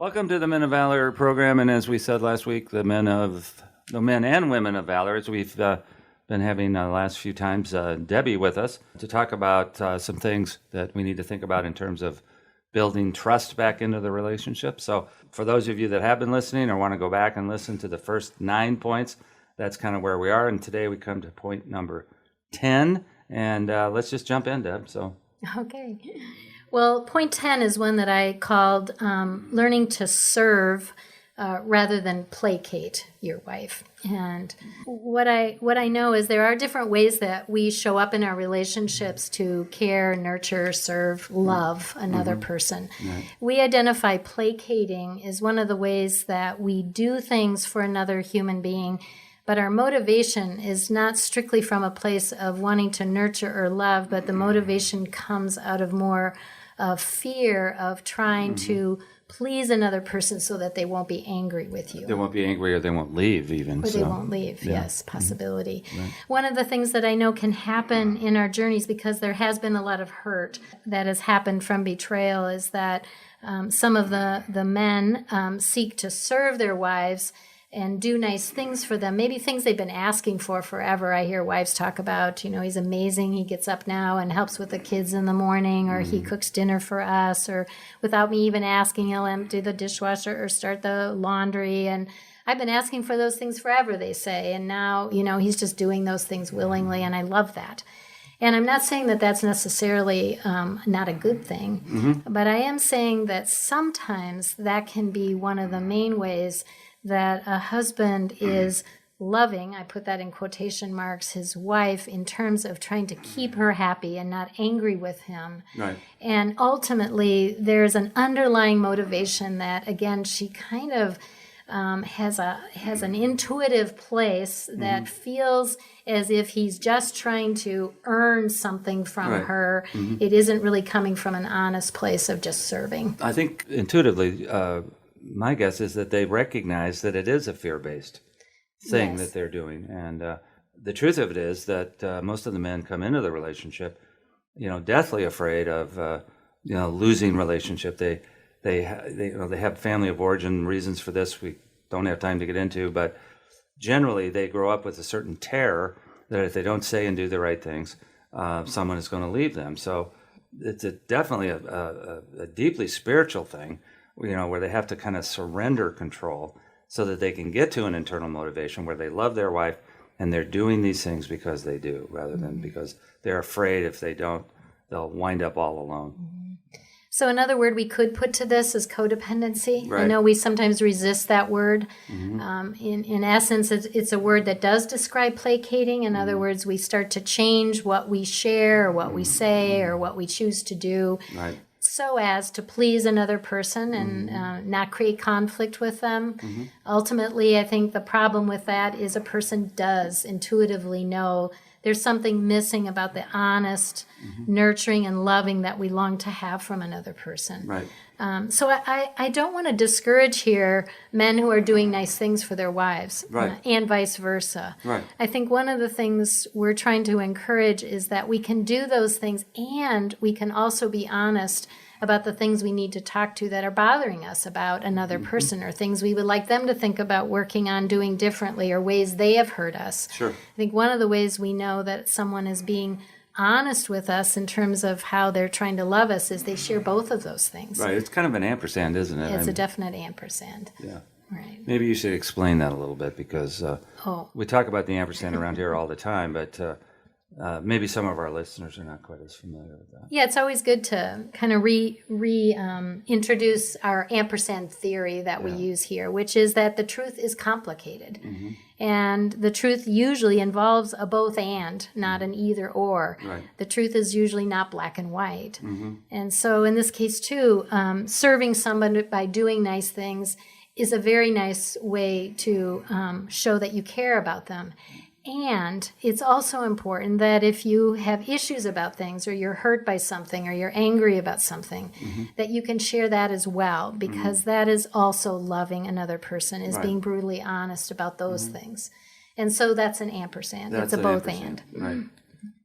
Welcome to the Men of Valor program, and as we said last week, the men and women of valor. As we've been having the last few times, Debbie with us to talk about some things that we need to think about in terms of building trust back into the relationship. So, for those of you that have been listening or want to go back and listen to the first 9 points, that's kind of where we are. And today we come to point number 10, and let's just jump in, Deb. Okay. Well, point 10 is one that I called learning to serve rather than placate your wife. And what I know is there are different ways that we show up in our relationships to care, nurture, serve, love another person. Right. We identify placating as one of the ways that we do things for another human being, but our motivation is not strictly from a place of wanting to nurture or love, but the motivation comes out of more of fear of trying to please another person so that they won't be angry with you. They won't be angry, or they won't leave even. Or they won't leave, yes, possibility. Right. One of the things that I know can happen in our journeys, because there has been a lot of hurt that has happened from betrayal, is that some of the men seek to serve their wives and do nice things for them, maybe things they've been asking for forever. I hear wives talk about, he's amazing, he gets up now and helps with the kids in the morning, or he cooks dinner for us, or without me even asking, he'll empty the dishwasher or start the laundry. And I've been asking for those things forever, they say, and now, he's just doing those things willingly, and I love that. And I'm not saying that that's necessarily not a good thing, but I am saying that sometimes that can be one of the main ways that a husband is loving, I put that in quotation marks, his wife in terms of trying to keep her happy and not angry with him. Right. And ultimately, there's an underlying motivation that, again, she kind of has an intuitive place that feels as if he's just trying to earn something from her. It isn't really coming from an honest place of just serving. I think intuitively, my guess is that they recognize that it is a fear-based thing that they're doing. And the truth of it is that most of the men come into the relationship, deathly afraid of, losing relationship. They have family of origin reasons for this we don't have time to get into, but generally they grow up with a certain terror that if they don't say and do the right things, someone is going to leave them. So it's definitely a deeply spiritual thing, where they have to kind of surrender control so that they can get to an internal motivation where they love their wife and they're doing these things because they do, rather than because they're afraid if they don't, they'll wind up all alone. So another word we could put to this is codependency. Right. I know we sometimes resist that word. In essence, it's a word that does describe placating. In other words, we start to change what we share or what we say or what we choose to do. Right. So as to please another person and not create conflict with them. Ultimately, I think the problem with that is a person does intuitively know there's something missing about the honest nurturing and loving that we long to have from another person. Right. So I don't want to discourage here men who are doing nice things for their wives, and vice versa. Right. I think one of the things we're trying to encourage is that we can do those things, and we can also be honest about the things we need to talk to that are bothering us about another person, or things we would like them to think about working on doing differently, or ways they have hurt us. Sure. I think one of the ways we know that someone is being honest with us in terms of how they're trying to love us is they share both of those things. Right. It's kind of an ampersand, isn't it? It's a definite ampersand. Yeah. Right. Maybe you should explain that a little bit, because we talk about the ampersand around here all the time, but maybe some of our listeners are not quite as familiar with that. Yeah, it's always good to kind of introduce our Ampersand Theory that we use here, which is that the truth is complicated. And the truth usually involves a both and, not an either or. Right. The truth is usually not black and white. And so in this case too, serving someone by doing nice things is a very nice way to show that you care about them. And it's also important that if you have issues about things, or you're hurt by something, or you're angry about something, that you can share that as well, because that is also loving another person, is being brutally honest about those things. And so that's an ampersand. It's a both and. Right.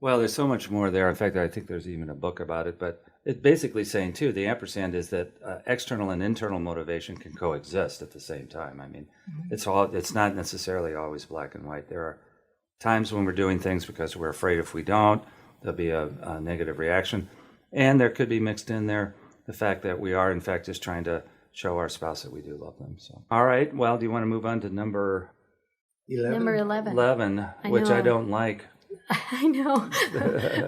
Well, there's so much more there. In fact, I think there's even a book about it, but it's basically saying, too, the ampersand is that external and internal motivation can coexist at the same time. I mean, it's not necessarily always black and white. There are times when we're doing things because we're afraid if we don't, there'll be a negative reaction. And there could be mixed in there the fact that we are, in fact, just trying to show our spouse that we do love them. So, all right. Well, do you want to move on to number 11? Number 11. which I don't like. I know.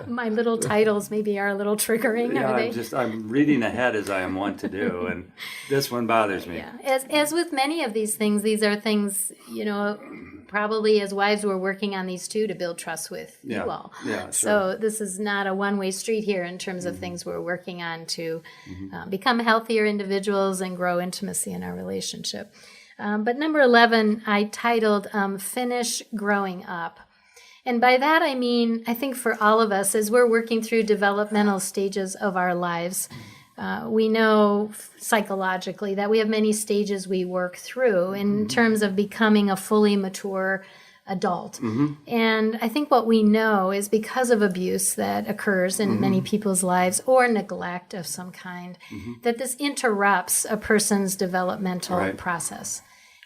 My little titles maybe are a little triggering, Yeah, are they? I'm reading ahead as I am wont to do, and this one bothers me. Yeah. As with many of these things, these are things, probably as wives we're working on these too to build trust with you all. Yeah, sure. So this is not a one-way street here in terms of things we're working on to become healthier individuals and grow intimacy in our relationship. But number 11, I titled Finish Growing Up. And by that, I mean, I think for all of us, as we're working through developmental stages of our lives, we know psychologically that we have many stages we work through in terms of becoming a fully mature adult. And I think what we know is because of abuse that occurs in many people's lives or neglect of some kind, that this interrupts a person's developmental process.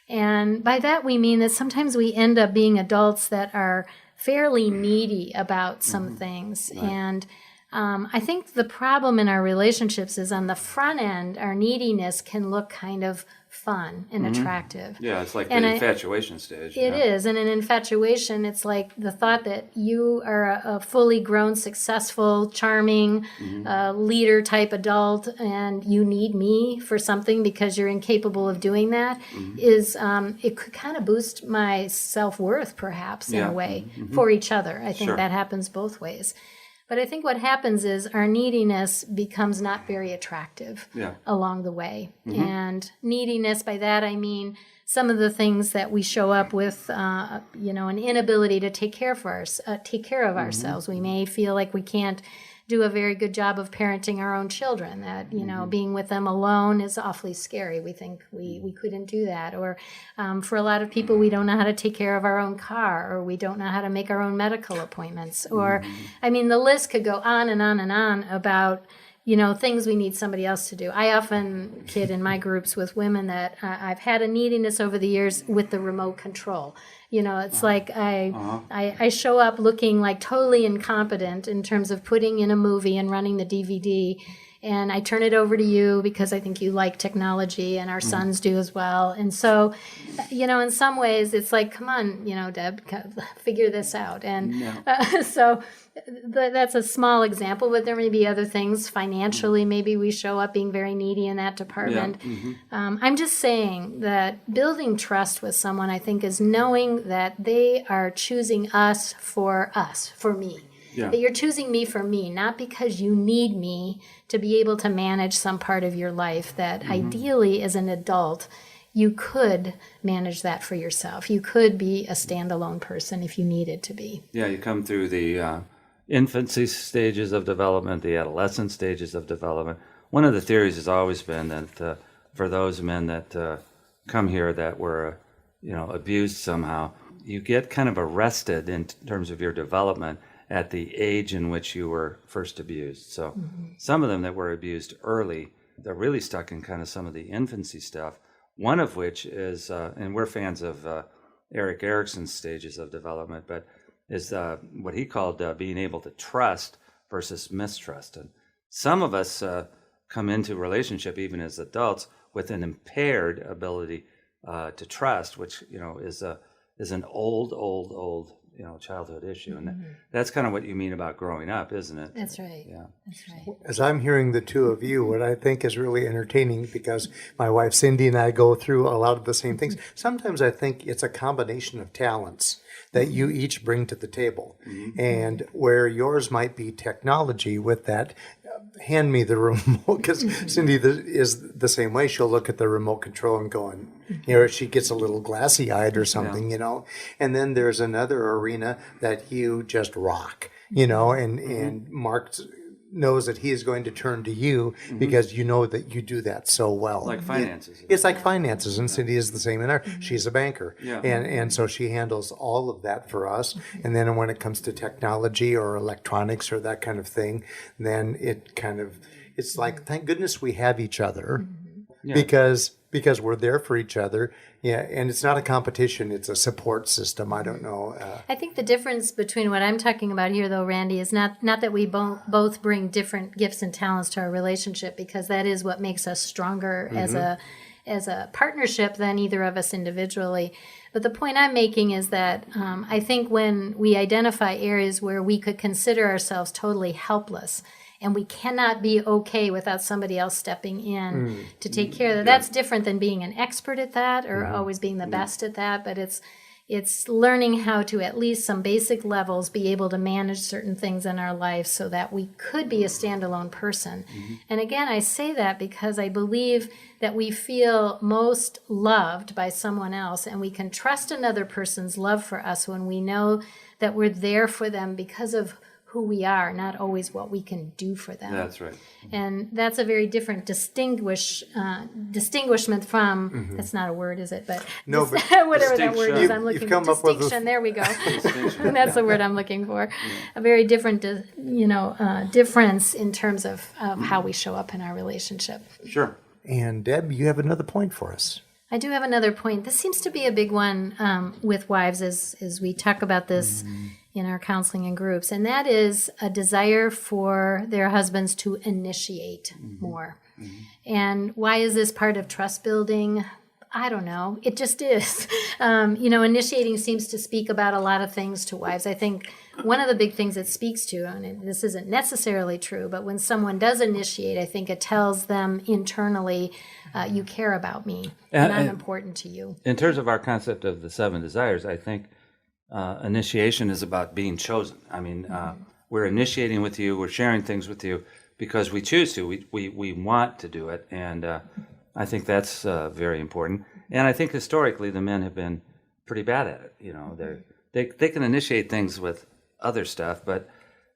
And by that, we mean that sometimes we end up being adults that are fairly needy about some things. And I think the problem in our relationships is on the front end, our neediness can look kind of fun and attractive. Yeah, it's like And the infatuation stage. It is. And in infatuation, it's like the thought that you are a fully grown, successful, charming, leader type adult and you need me for something because you're incapable of doing that is, it could kind of boost my self-worth perhaps in a way for each other. I think that happens both ways. But I think what happens is our neediness becomes not very attractive along the way. And neediness, by that I mean some of the things that we show up with, an inability to take care of ourselves. We may feel like we can't do a very good job of parenting our own children, that, being with them alone is awfully scary. We think we couldn't do that. Or for a lot of people, we don't know how to take care of our own car, or we don't know how to make our own medical appointments. Or, the list could go on and on and on about, things we need somebody else to do. I often kid in my groups with women that I've had a neediness over the years with the remote control. It's like I show up looking like totally incompetent in terms of putting in a movie and running the DVD. And I turn it over to you because I think you like technology and our sons do as well. And so, in some ways it's like, come on, Deb, figure this out. And so that's a small example, but there may be other things. Financially, maybe we show up being very needy in that department. I'm just saying that building trust with someone, I think, is knowing that they are choosing us, for me. That you're choosing me for me, not because you need me to be able to manage some part of your life that ideally as an adult, you could manage that for yourself. You could be a standalone person if you needed to be. Yeah, you come through the infancy stages of development, the adolescent stages of development. One of the theories has always been that for those men that come here that were, abused somehow, you get kind of arrested in terms of your development at the age in which you were first abused. So some of them that were abused early, they're really stuck in kind of some of the infancy stuff, one of which is, and we're fans of Erik Erikson's stages of development, but is what he called being able to trust versus mistrust. And some of us come into relationship even as adults with an impaired ability to trust, which, is an old childhood issue. And that's kind of what you mean about growing up, isn't it? That's right. Yeah. That's right. As I'm hearing the two of you, what I think is really entertaining, because my wife Cindy and I go through a lot of the same things. Sometimes I think it's a combination of talents that you each bring to the table. And where yours might be technology with that, hand me the remote, because Cindy is the same way. She'll look at the remote control and go, and she gets a little glassy-eyed or something, And then there's another arena that you just rock, and Mark knows that he is going to turn to you because you know that you do that so well. Like finances. It's like finances, and Cindy is the same in her. She's a banker. And so she handles all of that for us. And then when it comes to technology or electronics or that kind of thing, then it kind of it's like, thank goodness we have each other Yeah. because we're there for each other. Yeah, and it's not a competition; it's a support system. I don't know. I think the difference between what I'm talking about here, though, Randy, is not that we both bring different gifts and talents to our relationship, because that is what makes us stronger as a partnership than either of us individually. But the point I'm making is that I think when we identify areas where we could consider ourselves totally helpless, and we cannot be okay without somebody else stepping in to take care of that. That's different than being an expert at that or always being the best at that, but it's learning how to, at least some basic levels, be able to manage certain things in our life so that we could be a standalone person. And again, I say that because I believe that we feel most loved by someone else, and we can trust another person's love for us when we know that we're there for them because of who we are, not always what we can do for them. That's right. And that's a very different distinguishment from, that's not a word, is it? But No, but whatever that word is, I'm looking for. come up with Distinction, there we go. That's the word I'm looking for. A very different, difference in terms of how we show up in our relationship. Sure. And Deb, you have another point for us. I do have another point. This seems to be a big one with wives as we talk about this in our counseling and groups, and that is a desire for their husbands to initiate more. And why is this part of trust building? I don't know. It just is. Initiating seems to speak about a lot of things to wives. I think one of the big things it speaks to, and this isn't necessarily true, but when someone does initiate, I think it tells them internally, you care about me, and I'm important to you. In terms of our concept of the 7 desires, I think initiation is about being chosen. I mean, we're initiating with you, we're sharing things with you because we choose to. We want to do it, and I think that's very important. And I think historically the men have been pretty bad at it. They can initiate things with other stuff, but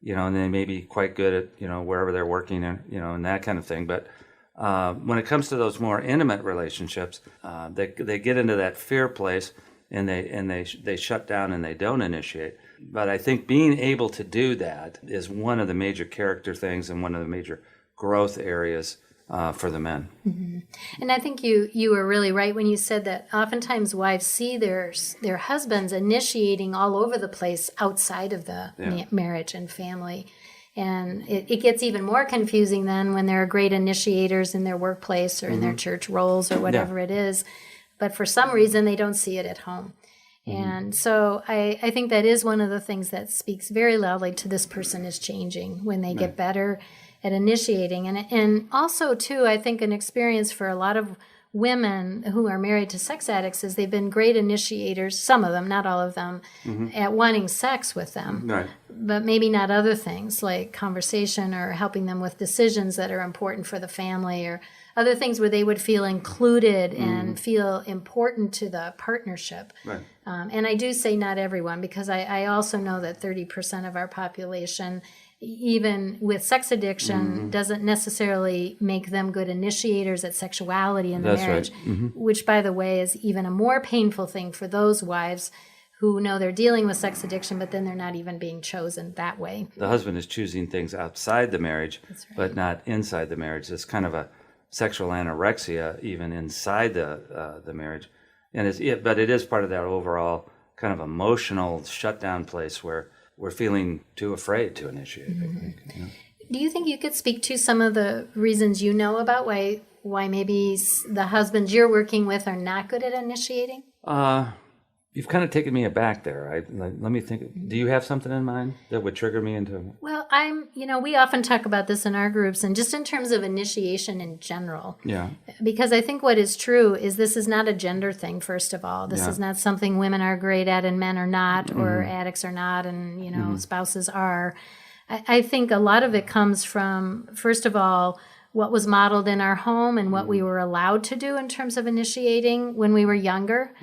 and they may be quite good at wherever they're working and that kind of thing. But when it comes to those more intimate relationships, they get into that fear place. And they shut down and they don't initiate. But I think being able to do that is one of the major character things and one of the major growth areas for the men. And I think you were really right when you said that oftentimes wives see their husbands initiating all over the place outside of the marriage and family. And it gets even more confusing then when they're great initiators in their workplace or in their church roles or whatever it is. But for some reason, they don't see it at home. And so I think that is one of the things that speaks very loudly to this person is changing when they get better at initiating. And also, too, I think an experience for a lot of women who are married to sex addicts is they've been great initiators, some of them, not all of them, at wanting sex with them. Right. But maybe not other things like conversation or helping them with decisions that are important for the family or other things where they would feel included and feel important to the partnership. Right. And I do say not everyone, because I also know that 30% of our population, even with sex addiction, doesn't necessarily make them good initiators at sexuality in the That's marriage, right. which, by the way, is even a more painful thing for those wives who know they're dealing with sex addiction, but then they're not even being chosen that way. The husband is choosing things outside the marriage, but not inside the marriage. It's kind of a sexual anorexia even inside the marriage, but it is part of that overall kind of emotional shutdown place where we're feeling too afraid to initiate. I think. Do you think you could speak to some of the reasons you know about why maybe the husbands you're working with are not good at initiating? You've kind of taken me aback there. Let me think. Do you have something in mind that would trigger me into? Well, we often talk about this in our groups and just in terms of initiation in general. Yeah. Because I think what is true is this is not a gender thing, first of all. This is not something women are great at and men are not, or addicts are not, and, spouses are. I think a lot of it comes from, first of all, what was modeled in our home and what we were allowed to do in terms of initiating when we were younger.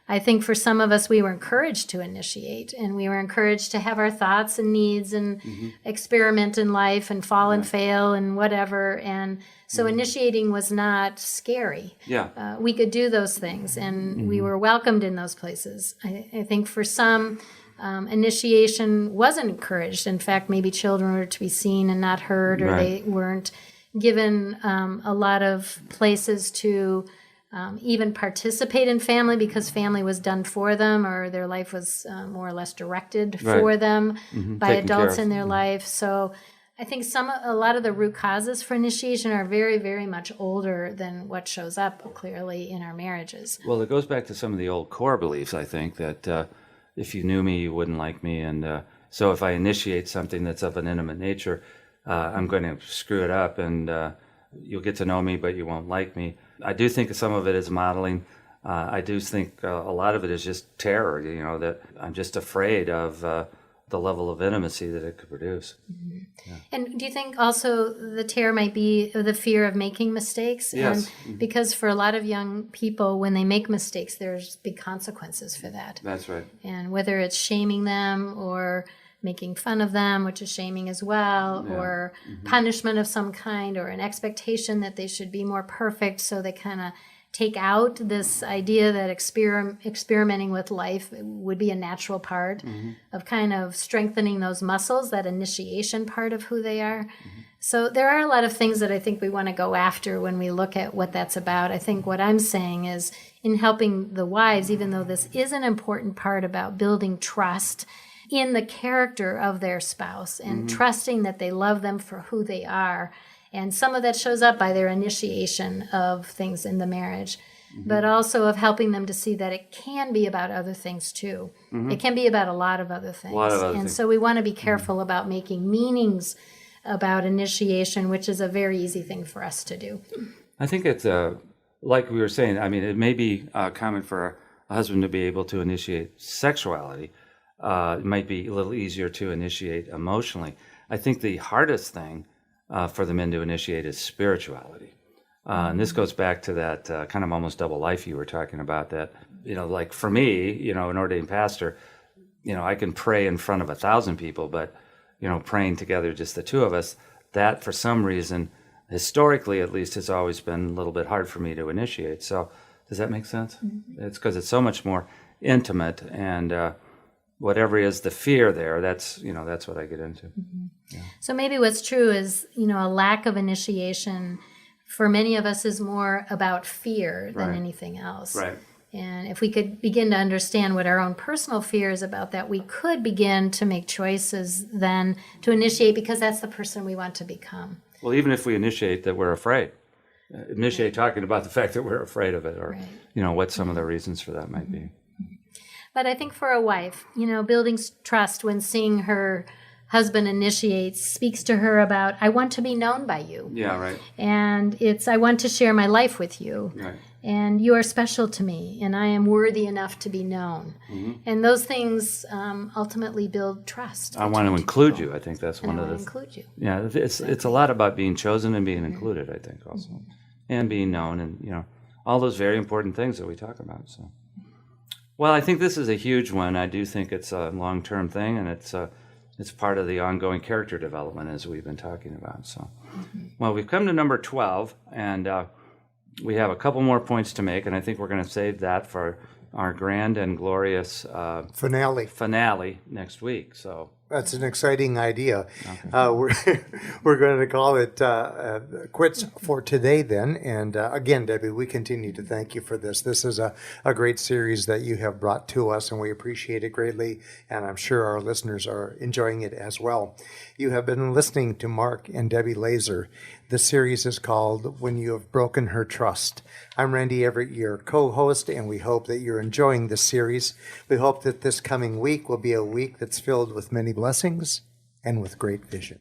I think for some of us, we were encouraged to initiate, and we were encouraged to have our thoughts and needs and experiment in life and fall and fail and whatever. And so initiating was not scary. Yeah. We could do those things, and we were welcomed in those places. I think for some, initiation wasn't encouraged. In fact, maybe children were to be seen and not heard, or they weren't given a lot of places to even participate in family because family was done for them, or their life was more or less directed Right. for them by Taken care adults of. in their life. So I think a lot of the root causes for initiation are very, very much older than what shows up clearly in our marriages. Well, it goes back to some of the old core beliefs, I think, that if you knew me, you wouldn't like me. And so if I initiate something that's of an intimate nature, I'm going to screw it up, and you'll get to know me, but you won't like me. I do think some of it is modeling. I do think a lot of it is just terror, that I'm just afraid of the level of intimacy that it could produce. And do you think also the terror might be the fear of making mistakes? Yes. And because for a lot of young people, when they make mistakes, there's big consequences for that. That's right. And whether it's shaming them or making fun of them, which is shaming as well, or punishment of some kind, or an expectation that they should be more perfect, so they kind of take out this idea that experimenting with life would be a natural part of kind of strengthening those muscles, that initiation part of who they are. So there are a lot of things that I think we want to go after when we look at what that's about. I think what I'm saying is, in helping the wives, even though this is an important part about building trust in the character of their spouse and trusting that they love them for who they are. And some of that shows up by their initiation of things in the marriage, but also of helping them to see that it can be about other things too. It can be about a lot of other things. So we want to be careful about making meanings about initiation, which is a very easy thing for us to do. I think it's, like we were saying, I mean, it may be common for a husband to be able to initiate sexuality. It might be a little easier to initiate emotionally. I think the hardest thing for the men to initiate is spirituality. And this goes back to that kind of almost double life you were talking about, that, like for me, an ordained pastor, I can pray in front of 1,000 people, but, praying together, just the two of us, that for some reason, historically at least, has always been a little bit hard for me to initiate. So does that make sense? It's because it's so much more intimate, and whatever is the fear there, that's what I get into. So maybe what's true is, a lack of initiation for many of us is more about fear than anything else. Right. And if we could begin to understand what our own personal fear is about that, we could begin to make choices then to initiate, because that's the person we want to become. Well, even if we initiate that we're afraid, initiate talking about the fact that we're afraid of it, or, what some of the reasons for that might be. But I think for a wife, building trust when seeing her husband initiates speaks to her about, I want to be known by you. Yeah, right. And it's, I want to share my life with you. Right. And you are special to me, and I am worthy enough to be known. And those things ultimately build trust. I want to include you. I think that's one of the. Include you. Yeah, it's a lot about being chosen and being included, I think, also, and being known, and all those very important things that we talk about. So, well, I think this is a huge one. I do think it's a long-term thing, and it's part of the ongoing character development, as we've been talking about. So, well, we've come to number 12, and we have a couple more points to make, and I think we're going to save that for our grand and glorious finale next week. So that's an exciting idea. Okay. We're going to call it quits for today then. And again, Debbie, we continue to thank you for this. This is a great series that you have brought to us, and we appreciate it greatly. And I'm sure our listeners are enjoying it as well. You have been listening to Mark and Debbie Laaser. The series is called When You Have Broken Her Trust. I'm Randy Everett, your co-host, and we hope that you're enjoying this series. We hope that this coming week will be a week that's filled with many blessings and with great vision.